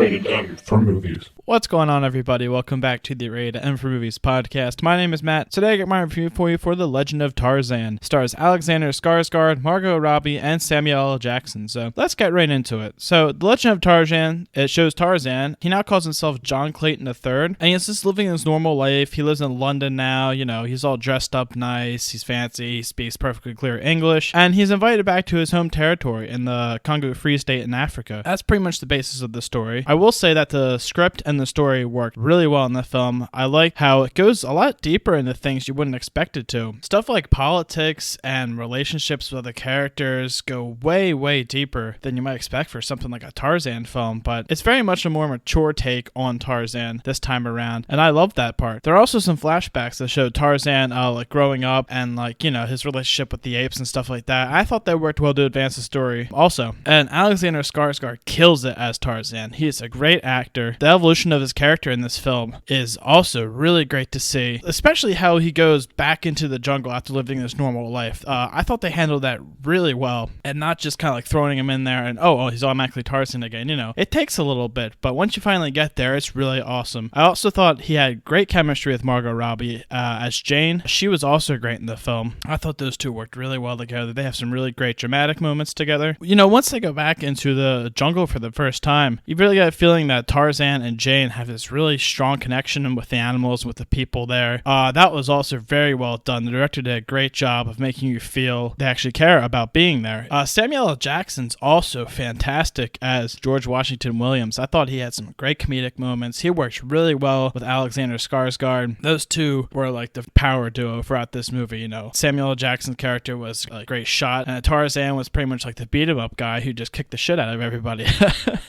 Rated M for movies. What's going on, everybody? Welcome back to the Rated M for Movies podcast. My name is Matt. Today I got my review for you for The Legend of Tarzan. Stars Alexander Skarsgård, Margot Robbie, and Samuel L. Jackson. So let's get right into it. So The Legend of Tarzan, it shows Tarzan. He now calls himself John Clayton III, and he's just living his normal life. He lives in London now. You know, he's all dressed up nice. He's fancy. He speaks perfectly clear English, and he's invited back to his home territory in the Congo Free State in Africa. That's pretty much the basis of the story. I will say that the script and the story worked really well in the film. I like how it goes a lot deeper into things you wouldn't expect it to. Stuff like politics and relationships with other characters go way, way deeper than you might expect for something like a Tarzan film, but it's very much a more mature take on Tarzan this time around, and I love that part. There are also some flashbacks that show Tarzan like growing up and his relationship with the apes and stuff like that. I thought they worked well to advance the story also. And Alexander Skarsgård kills it as Tarzan. He is a great actor. The evolution of his character in this film is also really great to see, especially how he goes back into the jungle after living this normal life. I thought they handled that really well, and not just kind of like throwing him in there and he's automatically Tarzan again. You know, it takes a little bit, but once you finally get there, it's really awesome. I also thought he had great chemistry with Margot Robbie as Jane. She was also great in the film. I thought those two worked really well together. They have some really great dramatic moments together. You know, once they go back into the jungle for the first time, you really get a feeling that Tarzan and Jane have this really strong connection with the animals, with the people there. That was also very well done. The director did a great job of making you feel they actually care about being there. Samuel L. Jackson's also fantastic as George Washington Williams. I thought he had some great comedic moments. He worked really well with Alexander Skarsgård. Those two were like the power duo throughout this movie. You know, Samuel L. Jackson's character was a great shot, and Tarzan was pretty much like the beat 'em up guy who just kicked the shit out of everybody.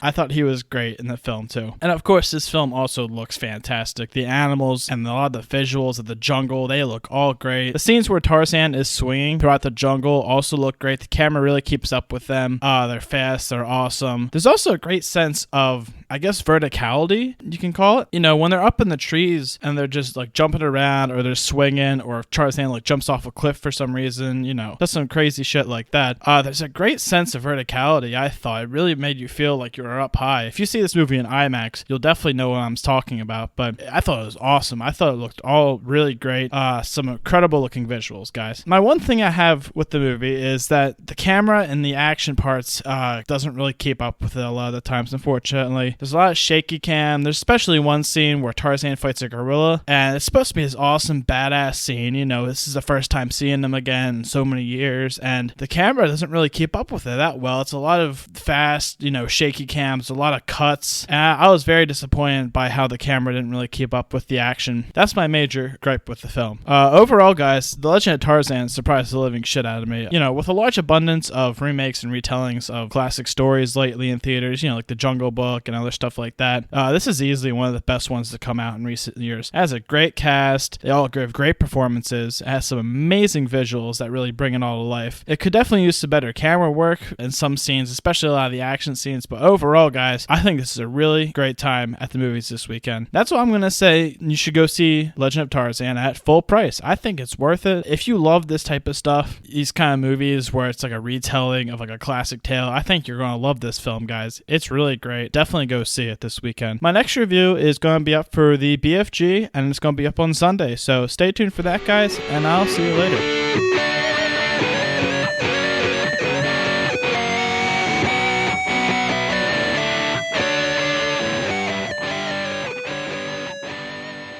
I thought he was great in the film too. And of course, this film also looks fantastic. The animals and a lot of the visuals of the jungle, they look all great. The scenes where Tarzan is swinging throughout the jungle also look great. The camera really keeps up with them. They're fast, they're awesome. There's also a great sense of, I guess, verticality, you can call it. You know, when they're up in the trees and they're just like jumping around, or they're swinging, or if Tarzan like jumps off a cliff for some reason, you know, does some crazy shit like that. There's a great sense of verticality, I thought. It really made you feel like you were up high. If you see this movie in IMAX, you'll definitely know what I'm talking about, but I thought it was awesome. I thought it looked all really great. Some incredible looking visuals, guys. My one thing I have with the movie is that the camera and the action parts doesn't really keep up with it a lot of the times, unfortunately. There's a lot of shaky cam. There's especially one scene where Tarzan fights a gorilla, and it's supposed to be this awesome, badass scene. You know, this is the first time seeing them again in so many years, and the camera doesn't really keep up with it that well. It's a lot of fast, shaky cams, a lot of cuts, and I was very disappointed by how the camera didn't really keep up with the action. That's my major gripe with the film. Overall, guys, The Legend of Tarzan surprised the living shit out of me. You know, with a large abundance of remakes and retellings of classic stories lately in theaters, like The Jungle Book and other stuff like that, this is easily one of the best ones to come out in recent years. It has a great cast. They all give great performances. It has some amazing visuals that really bring it all to life. It could definitely use some better camera work in some scenes, especially a lot of the action scenes, but overall, guys, I think this is a really great time at the movies this weekend. That's what I'm going to say. You should go see Legend of Tarzan at full price. I think it's worth it. If you love this type of stuff, these kind of movies where it's like a retelling of like a classic tale, I think you're going to love this film, guys. It's really great. Definitely go see it this weekend. My next review is going to be up for the BFG, and it's going to be up on Sunday, so stay tuned for that, guys, and I'll see you later.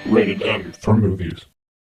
Rated M for movies.